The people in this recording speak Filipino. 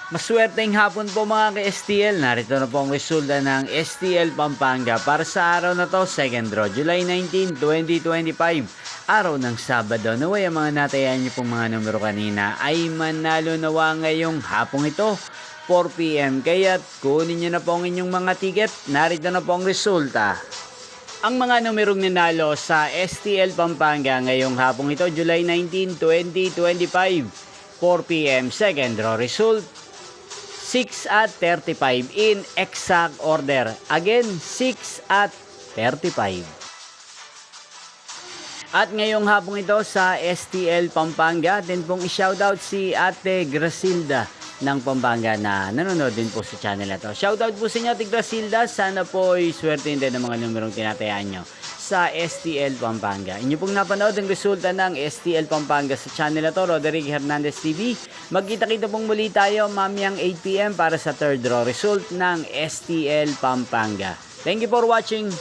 Maswerteng hapon po mga ka-STL. Narito na po ang resulta ng STL Pampanga para sa araw na to, second draw, July 19, 2025. Araw ng Sabado. Naway ang mga natayan niyo pong mga numero kanina ay manalo nawa ngayong hapong ito, 4 PM. Kaya kunin niyo na po ang inyong mga ticket. Narito na po ang resulta. Ang mga numerong nanalo sa STL Pampanga ngayong hapong ito, July 19, 2025, 4 PM. Second draw result, 6 at 35 in exact order. Again, 6 at 35. At ngayong hapong ito sa STL Pampanga, din pong i-shoutout si Ate Grasilda ng Pampanga na nanonood din po sa channel na to. Shoutout po sa inyo, Ate Grasilda. Sana po ay swerte din ng mga numerong tinatayaan nyo sa STL Pampanga. Inyo pong napanood ang resulta ng STL Pampanga sa channel na to, Roderick Hernandez TV. Magkita-kita pong muli tayo mamayang 8 PM para sa third draw result ng STL Pampanga. Thank you for watching.